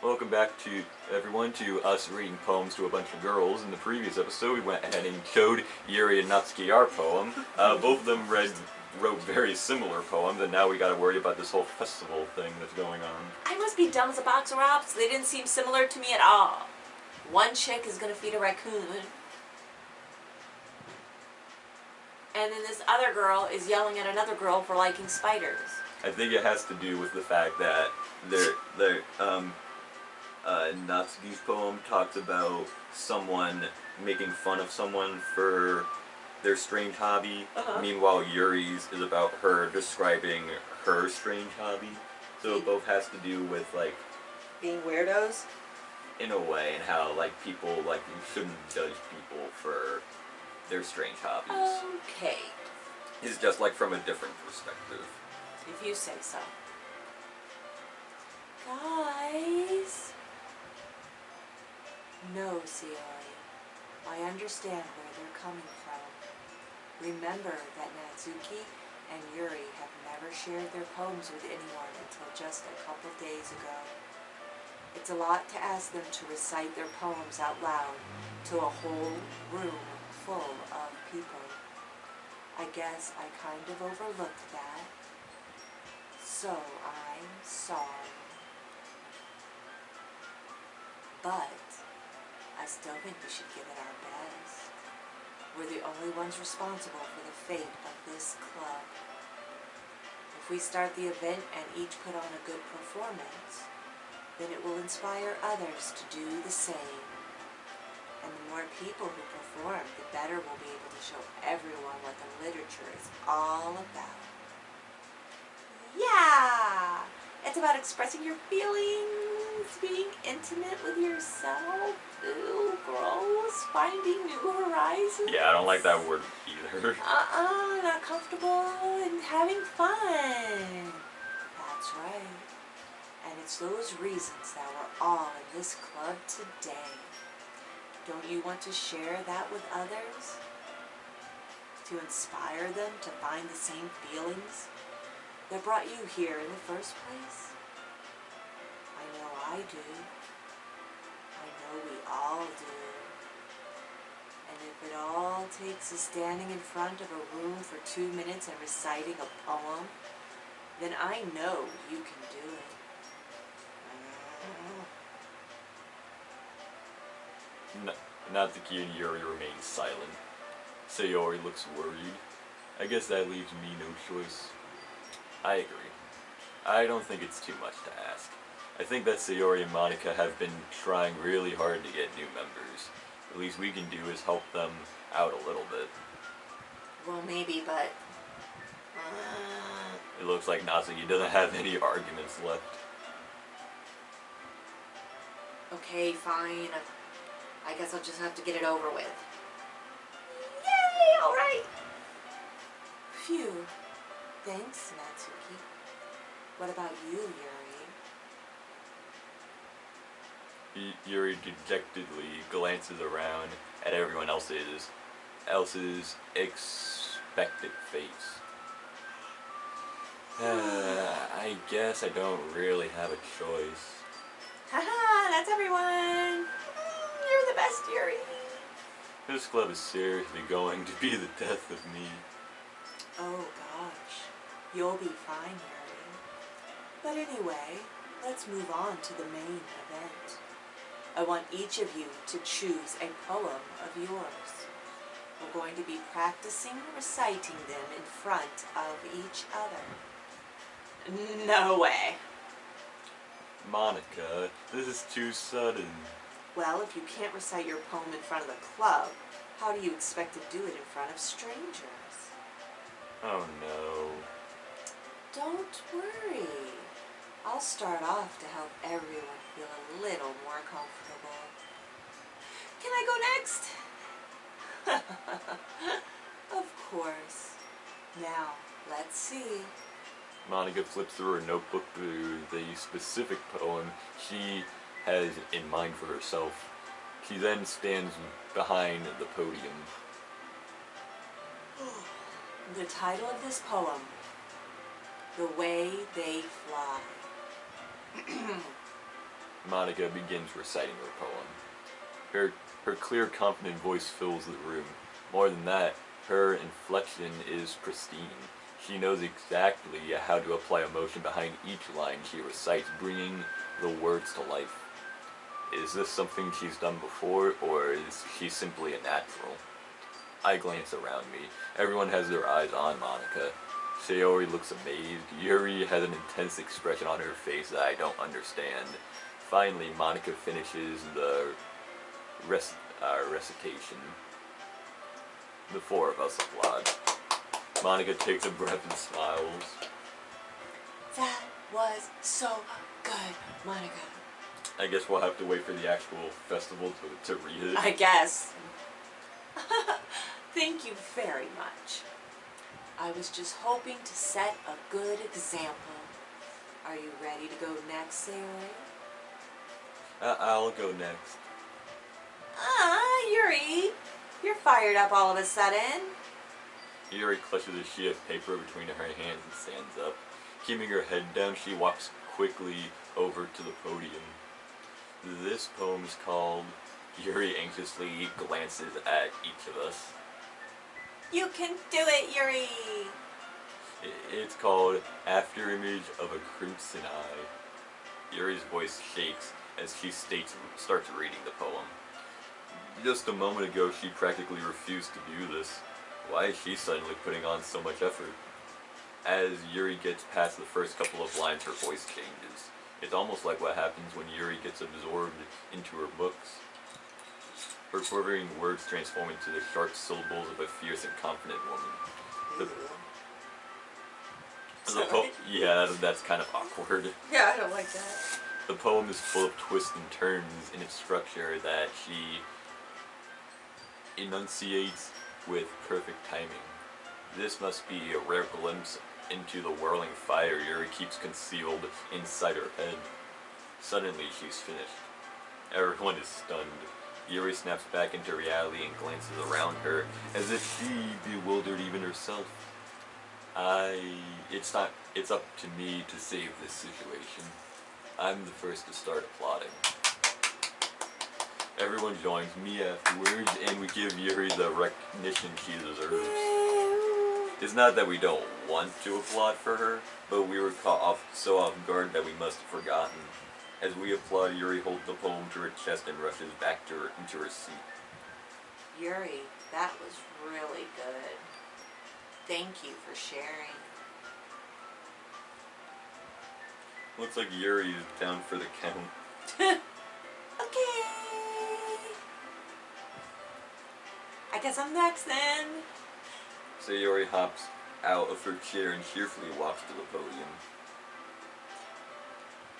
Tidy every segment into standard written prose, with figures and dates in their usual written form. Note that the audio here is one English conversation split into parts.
Welcome back to everyone to us reading poems to a bunch of girls. In the previous episode, we went ahead and showed Yuri and Natsuki our poem. Both of them wrote very similar poems, and now we got to worry about this whole festival thing that's going on. I must be dumb as a box of rocks. They didn't seem similar to me at all. One chick is gonna feed a raccoon, and then this other girl is yelling at another girl for liking spiders. I think it has to do with the fact that Natsuki's poem talks about someone making fun of someone for their strange hobby. Meanwhile, Yuri's is about her describing her strange hobby. So it both has to do with, like, being weirdos? In a way, and how, like, people, like, you shouldn't judge people for their strange hobbies. Okay. It's just, like, from a different perspective. If you say so. Guys. No, Sayori. I understand where they're coming from. Remember that Natsuki and Yuri have never shared their poems with anyone until just a couple days ago. It's a lot to ask them to recite their poems out loud to a whole room full of people. I guess I kind of overlooked that. So I'm sorry. But I still think we should give it our best. We're the only ones responsible for the fate of this club. If we start the event and each put on a good performance, then it will inspire others to do the same. And the more people who perform, the better we'll be able to show everyone what the literature is all about. Yeah! It's about expressing your feelings, being intimate with yourself. Ooh, gross. Finding new horizons. Yeah, I don't like that word either. Not comfortable and having fun. That's right. And it's those reasons that we're all in this club today. Don't you want to share that with others? To inspire them to find the same feelings that brought you here in the first place? I know I do. I know we all do. And if it all takes is standing in front of a room for 2 minutes and reciting a poem, then I know you can do it. Natsuki and Yuri remain silent. Sayori looks worried. I guess that leaves me no choice. I agree. I don't think it's too much to ask. I think that Sayori and Monica have been trying really hard to get new members. The least we can do is help them out a little bit. Well, maybe, but... It looks like Natsuki doesn't have any arguments left. Okay, fine. I guess I'll just have to get it over with. Yay! Alright! Phew. Thanks, Natsuki. What about you, Yuri? Yuri dejectedly glances around at everyone else's expectant face. I guess I don't really have a choice. Haha, that's everyone! You're the best, Yuri! This club is seriously going to be the death of me. Oh gosh, you'll be fine, Yuri. But anyway, let's move on to the main event. I want each of you to choose a poem of yours. We're going to be practicing reciting them in front of each other. No way! Monica, this is too sudden. Well, if you can't recite your poem in front of the club, how do you expect to do it in front of strangers? Oh no. Don't worry. I'll start off to help everyone feel a little more comfortable. Can I go next? Of course. Now, let's see. Monica flips through her notebook to the specific poem she has in mind for herself. She then stands behind the podium. The title of this poem, The Way They Fly. Monica begins reciting her poem. Her clear, confident voice fills the room. More than that, her inflection is pristine. She knows exactly how to apply emotion behind each line she recites, bringing the words to life. Is this something she's done before, or is she simply a natural? I glance around me. Everyone has their eyes on Monica. Sayori looks amazed. Yuri has an intense expression on her face that I don't understand. Finally, Monica finishes the recitation. The four of us applaud. Monica takes a breath and smiles. That was so good, Monica. I guess we'll have to wait for the actual festival to read it. I guess. Thank you very much. I was just hoping to set a good example. Are you ready to go next, Sayori? I'll go next. Yuri, you're fired up all of a sudden. Yuri clutches a sheet of paper between her hands and stands up. Keeping her head down, she walks quickly over to the podium. This poem is called... Yuri anxiously glances at each of us. You can do it, Yuri! It's called After Image of a Crimson Eye. Yuri's voice shakes as she starts reading the poem. Just a moment ago, she practically refused to do this. Why is she suddenly putting on so much effort? As Yuri gets past the first couple of lines, her voice changes. It's almost like what happens when Yuri gets absorbed into her books. Her quivering words transform into the sharp syllables of a fierce and confident woman. Yeah, that's kind of awkward. Yeah, I don't like that. The poem is full of twists and turns in its structure that she enunciates with perfect timing. This must be a rare glimpse into the whirling fire Yuri keeps concealed inside her head. Suddenly, she's finished. Everyone is stunned. Yuri snaps back into reality and glances around her, as if she bewildered even herself. It's up to me to save this situation. I'm the first to start applauding. Everyone joins me afterwards, and we give Yuri the recognition she deserves. It's not that we don't want to applaud for her, but we were caught so off guard that we must have forgotten. As we applaud, Yuri holds the poem to her chest and rushes back into her seat. Yuri, that was really good. Thank you for sharing. Looks like Yuri is down for the count. Okay. I guess I'm next then. Sayori hops out of her chair and cheerfully walks to the podium.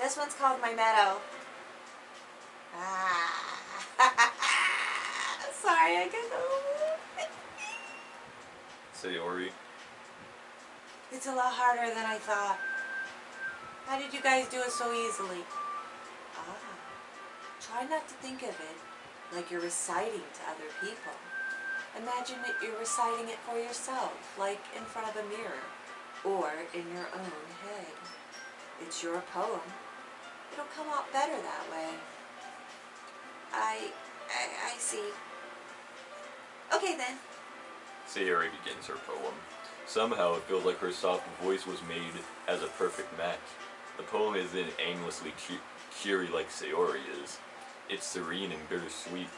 This one's called My Meadow. Sorry, I get Sayori. It's a lot harder than I thought. How did you guys do it so easily? Try not to think of it like you're reciting to other people. Imagine that you're reciting it for yourself, like in front of a mirror, or in your own head. It's your poem. It'll come out better that way. I see. Okay then. Sayori begins her poem. Somehow it feels like her soft voice was made as a perfect match. The poem isn't aimlessly cheery like Sayori is. It's serene and bittersweet.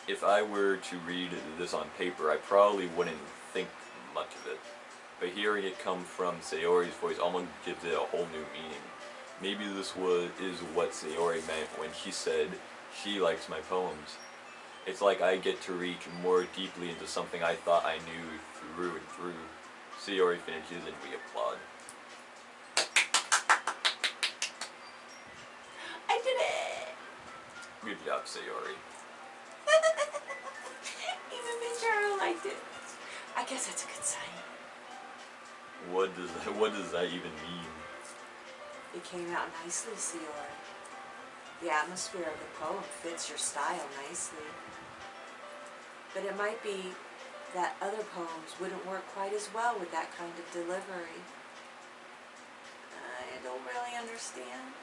If I were to read this on paper, I probably wouldn't think much of it. But hearing it come from Sayori's voice almost gives it a whole new meaning. Maybe this is what Sayori meant when she said she likes my poems. It's like I get to reach more deeply into something I thought I knew through and through. Sayori finishes and we applaud. I did it! Good job, Sayori. Even Mr. Earl liked it. I guess that's a good sign. What does that even mean? It came out nicely, Sayori. The atmosphere of the poem fits your style nicely. But it might be that other poems wouldn't work quite as well with that kind of delivery. I don't really understand.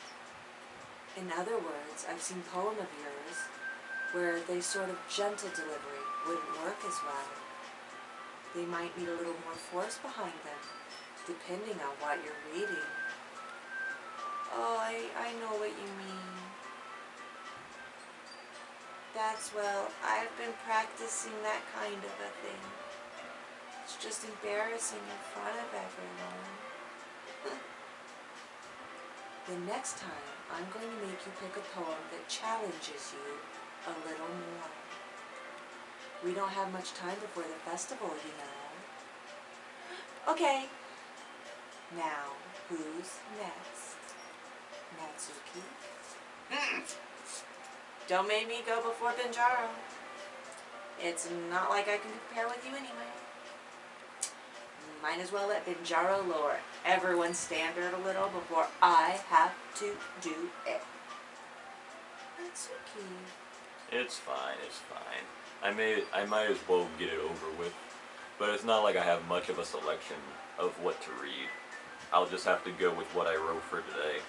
In other words, I've seen poem of yours where they sort of gentle delivery wouldn't work as well. They might need a little more force behind them, depending on what you're reading. Oh, I know what you mean. Well, I've been practicing that kind of a thing. It's just embarrassing in front of everyone. The next time, I'm going to make you pick a poem that challenges you a little more. We don't have much time before the festival, you know. Okay. Now, who's next? Natsuki? Don't make me go before Benjaro. It's not like I can compare with you anyway. Might as well let Benjaro lower everyone's standard a little before I have to do it. Natsuki. It's fine, it's fine. I might as well get it over with. But it's not like I have much of a selection of what to read. I'll just have to go with what I wrote for today.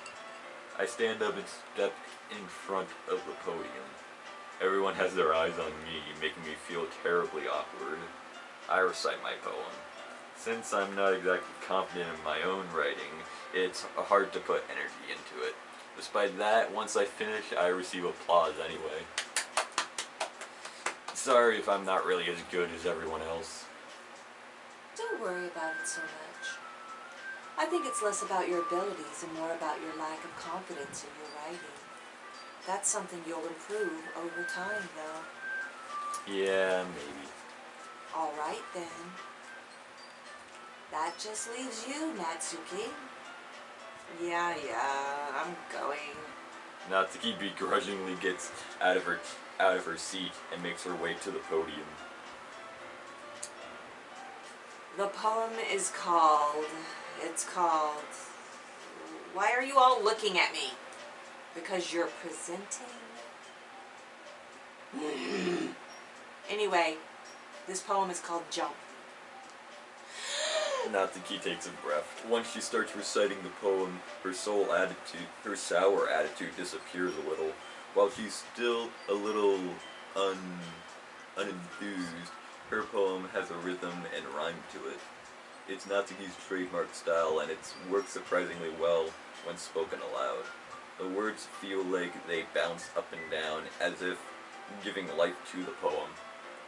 I stand up and step in front of the podium. Everyone has their eyes on me, making me feel terribly awkward. I recite my poem. Since I'm not exactly confident in my own writing, it's hard to put energy into it. Despite that, once I finish, I receive applause anyway. Sorry if I'm not really as good as everyone else. Don't worry about it so much. I think it's less about your abilities and more about your lack of confidence in your writing. That's something you'll improve over time, though. Yeah, maybe. All right, then. That just leaves you, Natsuki. Yeah, I'm going. Natsuki begrudgingly gets out of her seat and makes her way to the podium. The poem is called... Why are you all looking at me? Because you're presenting? Anyway, this poem is called Jump. Natsuki takes a breath. Once she starts reciting the poem, her sour attitude disappears a little. While she's still a little unenthused, her poem has a rhythm and rhyme to it. It's Natsuki's trademark style, and it's worked surprisingly well when spoken aloud. The words feel like they bounce up and down, as if giving life to the poem.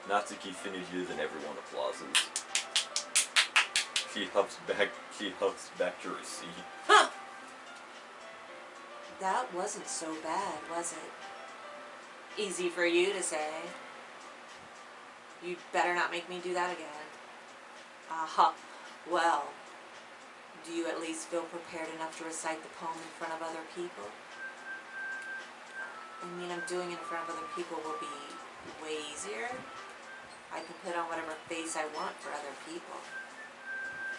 Natsuki finishes and everyone applauses. She huffs back to her seat. Huh! That wasn't so bad, was it? Easy for you to say. You'd better not make me do that again. Aha. Well, do you at least feel prepared enough to recite the poem in front of other people? I mean, I'm doing it in front of other people will be way easier. I can put on whatever face I want for other people.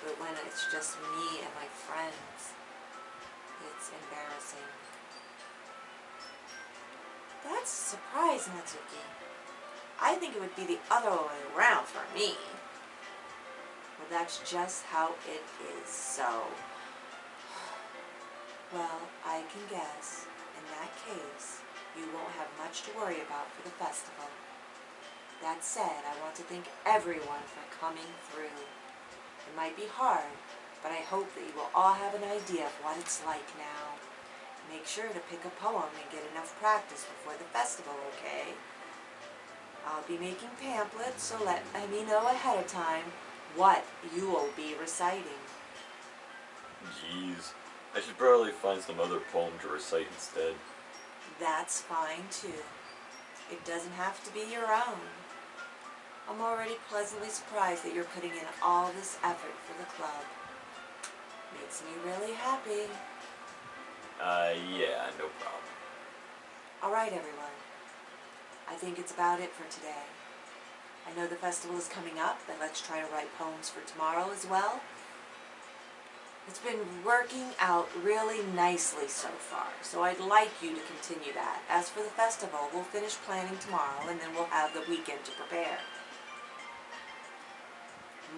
But when it's just me and my friends, it's embarrassing. That's a surprise, Natsuki. I think it would be the other way around for me. Well, that's just how it is, so... Well, I can guess, in that case, you won't have much to worry about for the festival. That said, I want to thank everyone for coming through. It might be hard, but I hope that you will all have an idea of what it's like now. Make sure to pick a poem and get enough practice before the festival, okay? I'll be making pamphlets, so let me know ahead of time what you will be reciting. Jeez, I should probably find some other poem to recite instead. That's fine too. It doesn't have to be your own. I'm already pleasantly surprised that you're putting in all this effort for the club. Makes me really happy. Yeah, no problem. Alright, everyone. I think it's about it for today. I know the festival is coming up, and let's try to write poems for tomorrow as well. It's been working out really nicely so far, so I'd like you to continue that. As for the festival, we'll finish planning tomorrow, and then we'll have the weekend to prepare.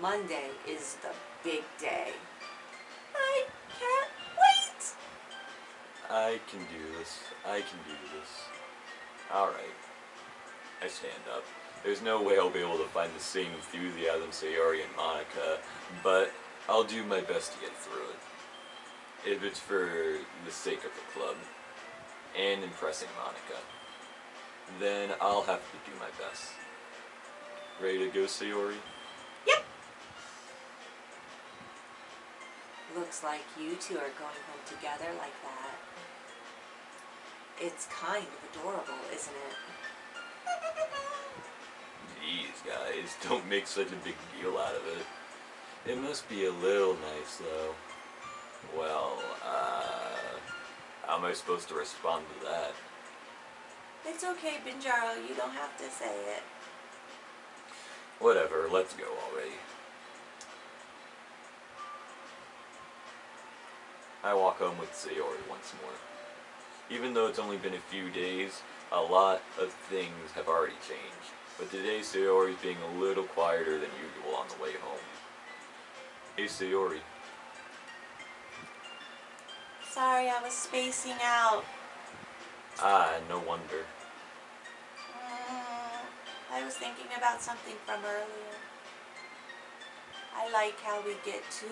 Monday is the big day. I can't wait! I can do this. I can do this. Alright. I stand up. There's no way I'll be able to find the same enthusiasm Sayori and Monica, but I'll do my best to get through it. If it's for the sake of the club, and impressing Monica, then I'll have to do my best. Ready to go, Sayori? Yep. Looks like you two are going home together like that. It's kind of adorable, isn't it? Jeez, guys, don't make such a big deal out of it. It must be a little nice, though. Well, how am I supposed to respond to that? It's okay, Binjaro, you don't have to say it. Whatever, let's go already. I walk home with Sayori once more. Even though it's only been a few days, a lot of things have already changed. But today Sayori's being a little quieter than usual on the way home. Hey Sayori. Sorry, I was spacing out. Ah, no wonder. I was thinking about something from earlier. I like how we get to,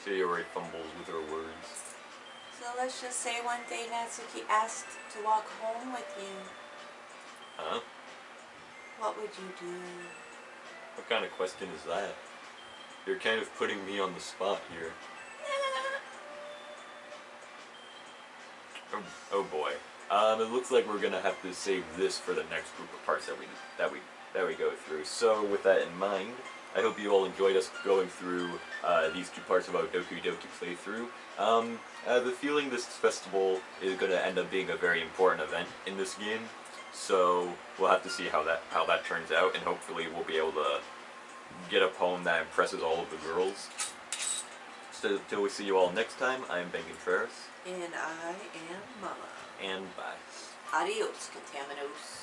Sayori fumbles with her words. So let's just say one day Natsuki asked to walk home with you. Huh? What would you do? What kind of question is that? You're kind of putting me on the spot here. Oh boy. It looks like we're gonna have to save this for the next group of parts that we go through. So with that in mind, I hope you all enjoyed us going through these two parts of our Doki Doki playthrough. I have a feeling this festival is gonna end up being a very important event in this game. So we'll have to see how that turns out, and hopefully we'll be able to get a poem that impresses all of the girls. So till we see you all next time, I am Ben Contreras. And I am Mama. And bye. Adios, Contaminos.